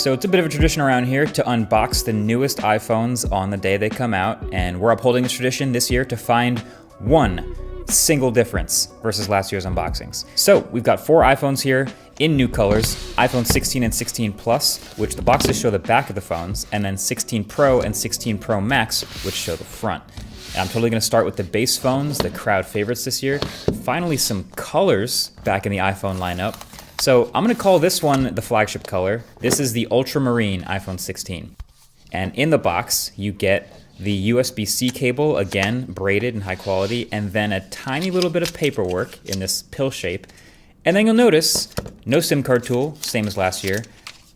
So it's a bit of a tradition around here to unbox the newest iPhones on the day they come out, and we're upholding this tradition this year to find one single difference versus last year's unboxings. So we've got 4 iPhones here in new colors, iPhone 16 and 16 Plus, which the boxes show the back of the phones, and then 16 Pro and 16 Pro Max, which show the front. And I'm totally gonna start with the base phones, the crowd favorites this year. Finally, some colors back in the iPhone lineup. So I'm gonna call this one the flagship color. This is the ultramarine iPhone 16. And in the box, you get the USB-C cable, again, braided and high quality, and then a tiny little bit of paperwork in this pill shape. And then you'll notice no SIM card tool, same as last year,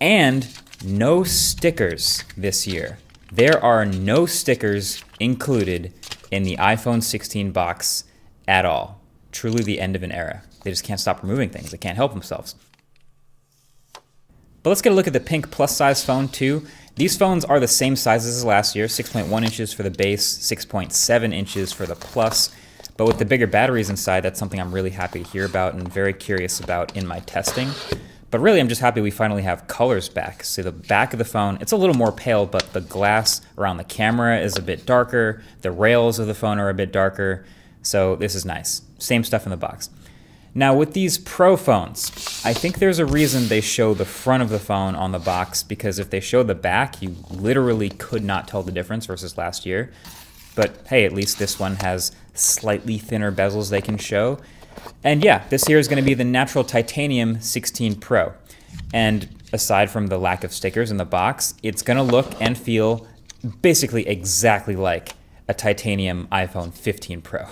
and no stickers this year. There are no stickers included in the iPhone 16 box at all. Truly the end of an era. They just can't stop removing things. They can't help themselves. But let's get a look at the pink plus size phone too. These phones are the same sizes as last year, 6.1 inches for the base, 6.7 inches for the plus. But with the bigger batteries inside, that's something I'm really happy to hear about and very curious about in my testing. But really, I'm just happy we finally have colors back. So the back of the phone, it's a little more pale, but the glass around the camera is a bit darker. The rails of the phone are a bit darker. So this is nice. Same stuff in the box. Now with these Pro phones, I think there's a reason they show the front of the phone on the box, because if they show the back, you literally could not tell the difference versus last year. But hey, at least this one has slightly thinner bezels they can show. And yeah, this here is going to be the natural titanium 16 Pro. And aside from the lack of stickers in the box, it's going to look and feel basically exactly like a titanium iPhone 15 Pro.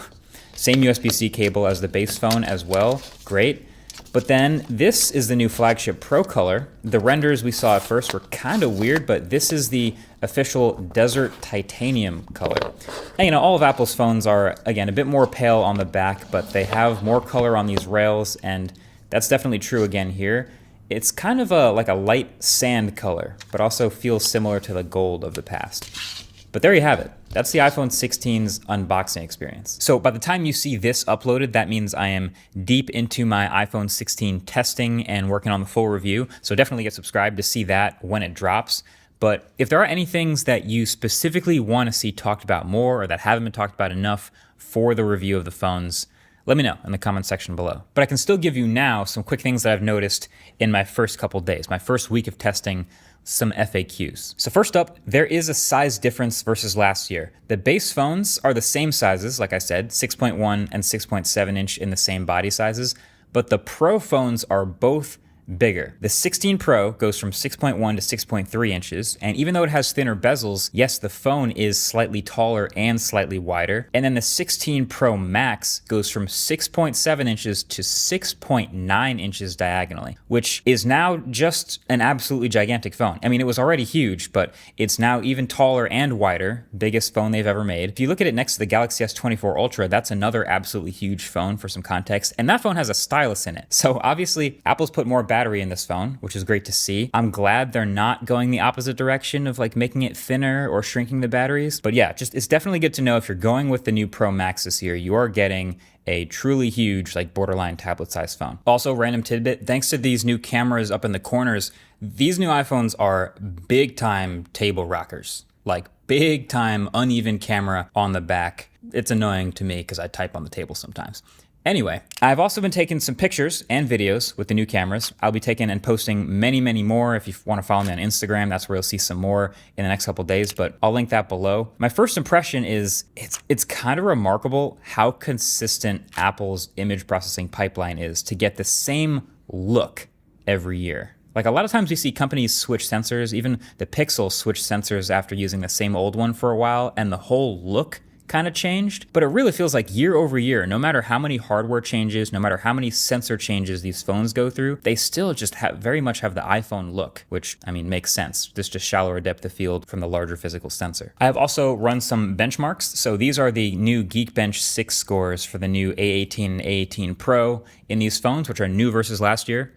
Same USB-C cable as the base phone as well, great. But then this is the new flagship Pro color. The renders we saw at first were kind of weird, but this is the official desert titanium color. And you know, all of Apple's phones are, again, a bit more pale on the back, but they have more color on these rails, and that's definitely true again here. It's kind of like a light sand color, but also feels similar to the gold of the past. But there you have it. That's the iPhone 16's unboxing experience. So by the time you see this uploaded, that means I am deep into my iPhone 16 testing and working on the full review. So definitely get subscribed to see that when it drops. But if there are any things that you specifically want to see talked about more or that haven't been talked about enough for the review of the phones, let me know in the comment section below. But I can still give you now some quick things that I've noticed in my first couple days, my first week of testing, some FAQs. So first up, there is a size difference versus last year. The base phones are the same sizes, like I said, 6.1 and 6.7 inch in the same body sizes, but the Pro phones are both bigger. The 16 Pro goes from 6.1 to 6.3 inches, and even though it has thinner bezels, yes, the phone is slightly taller and slightly wider. And then the 16 Pro Max goes from 6.7 inches to 6.9 inches diagonally, which is now just an absolutely gigantic phone. I mean, it was already huge, but it's now even taller and wider, biggest phone they've ever made. If you look at it next to the Galaxy S24 Ultra, that's another absolutely huge phone for some context, and that phone has a stylus in it. So obviously, Apple's put more battery in this phone, which is great to see. I'm glad they're not going the opposite direction of like making it thinner or shrinking the batteries. But yeah, just it's definitely good to know if you're going with the new Pro Max this year, you are getting a truly huge, like borderline tablet size phone. Also, random tidbit, thanks to these new cameras up in the corners, these new iPhones are big time table rockers, like big time uneven camera on the back. It's annoying to me because I type on the table sometimes. Anyway, I've also been taking some pictures and videos with the new cameras. I'll be taking and posting many, many more. If you want to follow me on Instagram, that's where you'll see some more in the next couple of days, but I'll link that below. My first impression is it's kind of remarkable how consistent Apple's image processing pipeline is to get the same look every year. Like a lot of times we see companies switch sensors, even the Pixel switched sensors after using the same old one for a while, and the whole look kind of changed, but it really feels like year over year, no matter how many hardware changes, no matter how many sensor changes these phones go through, they still just very much have the iPhone look, which, I mean, makes sense. This just shallower depth of field from the larger physical sensor. I have also run some benchmarks. So these are the new Geekbench 6 scores for the new A18 and A18 Pro in these phones, which are new versus last year.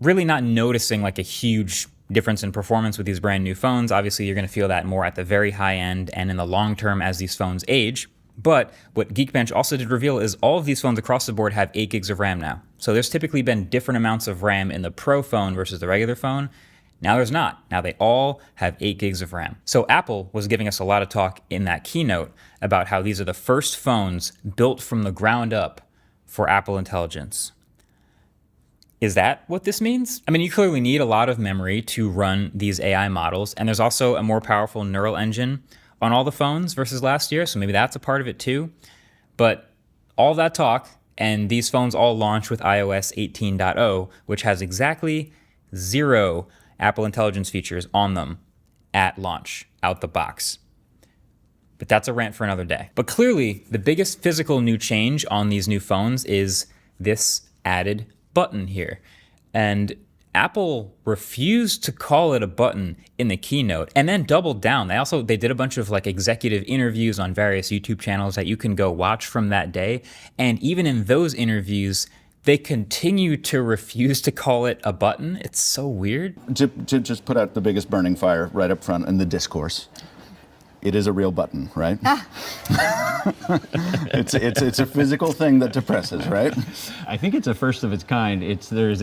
Really not noticing like a huge difference in performance with these brand new phones. Obviously, you're going to feel that more at the very high end and in the long term as these phones age. But what Geekbench also did reveal is all of these phones across the board have 8 gigs of RAM now. So there's typically been different amounts of RAM in the Pro phone versus the regular phone. Now there's not. Now they all have 8 gigs of RAM. So Apple was giving us a lot of talk in that keynote about how these are the first phones built from the ground up for Apple Intelligence. Is that what this means? I mean, you clearly need a lot of memory to run these AI models, and there's also a more powerful neural engine on all the phones versus last year, so maybe that's a part of it too. But all that talk, and these phones all launch with iOS 18.0, which has exactly 0 Apple Intelligence features on them at launch, out the box. But that's a rant for another day. But clearly, the biggest physical new change on these new phones is this added button here. And Apple refused to call it a button in the keynote and then doubled down. They did a bunch of like executive interviews on various YouTube channels that you can go watch from that day. And even in those interviews, they continue to refuse to call it a button. It's so weird. Chip just put out the biggest burning fire right up front in the discourse. It is a real button, right? It's a physical thing that depresses, right? I think it's a first of its kind. There is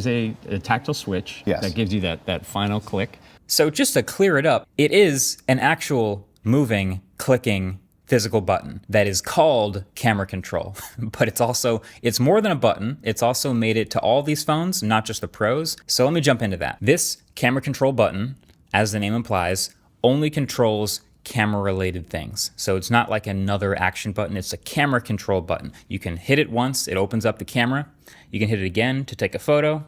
a tactile switch that gives you that final click. So just to clear it up, it is an actual moving, clicking physical button that is called camera control. But it's more than a button. It's also made it to all these phones, not just the Pros. So let me jump into that. This camera control button, as the name implies, only controls camera-related things. So it's not like another action button. It's a camera control button. You can hit it once, it opens up the camera. You can hit it again to take a photo,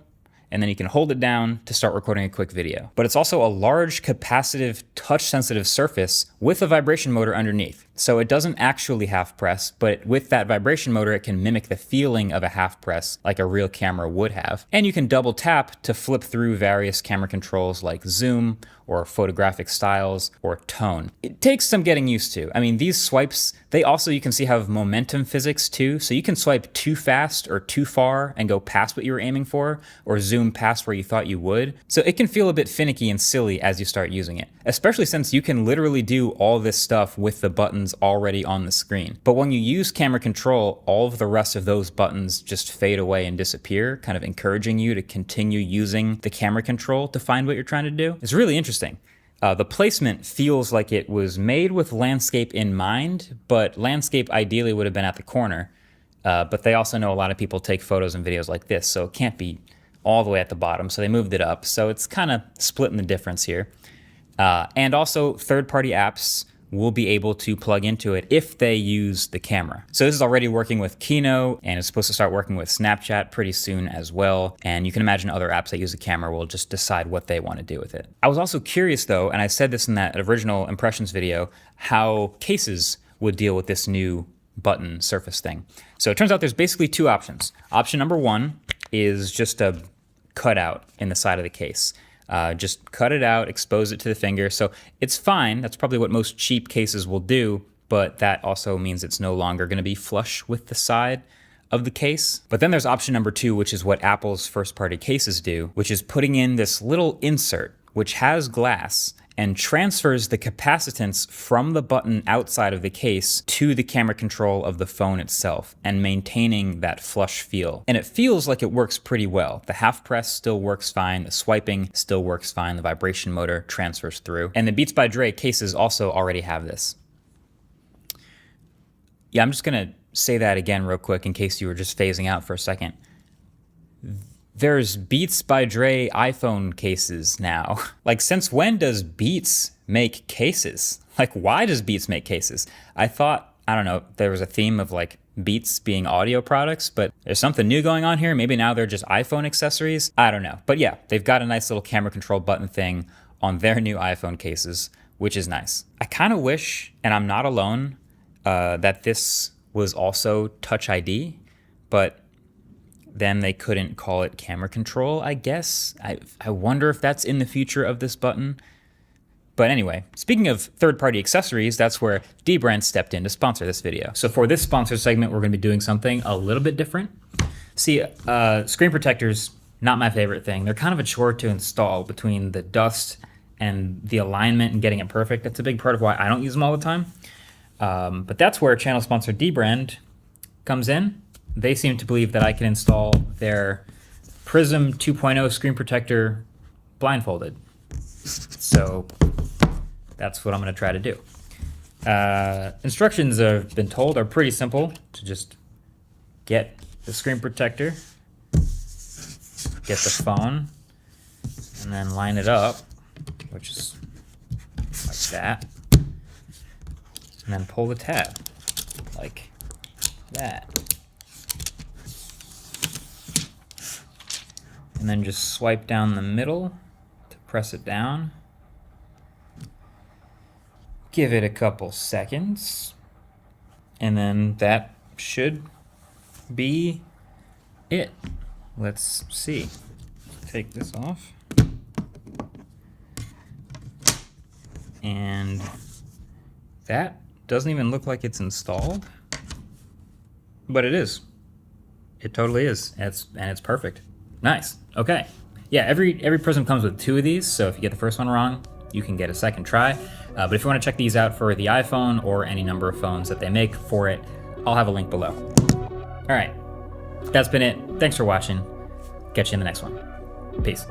and then you can hold it down to start recording a quick video. But it's also a large capacitive touch-sensitive surface with a vibration motor underneath. So it doesn't actually half press, but with that vibration motor, it can mimic the feeling of a half press like a real camera would have. And you can double tap to flip through various camera controls like zoom or photographic styles or tone. It takes some getting used to. I mean, these swipes, they also, you can see, have momentum physics too. So you can swipe too fast or too far and go past what you were aiming for, or zoom past where you thought you would. So it can feel a bit finicky and silly as you start using it, especially since you can literally do all this stuff with the buttons already on the screen. But when you use camera control, all of the rest of those buttons just fade away and disappear, kind of encouraging you to continue using the camera control to find what you're trying to do. It's really interesting. The placement feels like it was made with landscape in mind, but landscape ideally would have been at the corner. But they also know a lot of people take photos and videos like this, so it can't be all the way at the bottom. So they moved it up. So it's kind of splitting the difference here. And also third-party apps will be able to plug into it if they use the camera. So this is already working with Kino, and it's supposed to start working with Snapchat pretty soon as well. And you can imagine other apps that use the camera will just decide what they want to do with it. I was also curious though, and I said this in that original impressions video, how cases would deal with this new button surface thing. So it turns out there's basically 2 options. Option number 1 is just a cutout in the side of the case. Just cut it out, expose it to the finger. So it's fine. That's probably what most cheap cases will do, but that also means it's no longer going to be flush with the side of the case. But then there's option number 2, which is what Apple's first-party cases do, which is putting in this little insert, which has glass and transfers the capacitance from the button outside of the case to the camera control of the phone itself and maintaining that flush feel. And it feels like it works pretty well. The half press still works fine, the swiping still works fine, the vibration motor transfers through. And the Beats by Dre cases also already have this. Yeah, I'm just gonna say that again real quick in case you were just phasing out for a second. There's Beats by Dre iPhone cases now. Like, since when does Beats make cases? Like, why does Beats make cases? I thought, I don't know, there was a theme of like Beats being audio products, but there's something new going on here. Maybe now they're just iPhone accessories. I don't know. But yeah, they've got a nice little camera control button thing on their new iPhone cases, which is nice. I kind of wish, and I'm not alone, that this was also Touch ID, but then they couldn't call it camera control, I guess. I wonder if that's in the future of this button. But anyway, speaking of third-party accessories, that's where Dbrand stepped in to sponsor this video. So for this sponsored segment, we're going to be doing something a little bit different. See, screen protectors, not my favorite thing. They're kind of a chore to install between the dust and the alignment and getting it perfect. That's a big part of why I don't use them all the time. But that's where channel sponsor Dbrand comes in. They seem to believe that I can install their Prism 2.0 screen protector blindfolded. So that's what I'm gonna try to do. Instructions I've been told are pretty simple. To just get the screen protector, get the phone, and then line it up, which is like that, and then pull the tab like that, and then just swipe down the middle to press it down. Give it a couple seconds, and then that should be it. Let's see. Take this off. And that doesn't even look like it's installed, but it is. It totally is. And it's perfect. Nice. Okay. Yeah, every Prism comes with 2 of these, so if you get the first one wrong, you can get a second try. But if you want to check these out for the iPhone or any number of phones that they make for it, I'll have a link below. All right, that's been it. Thanks for watching. Catch you in the next one. Peace.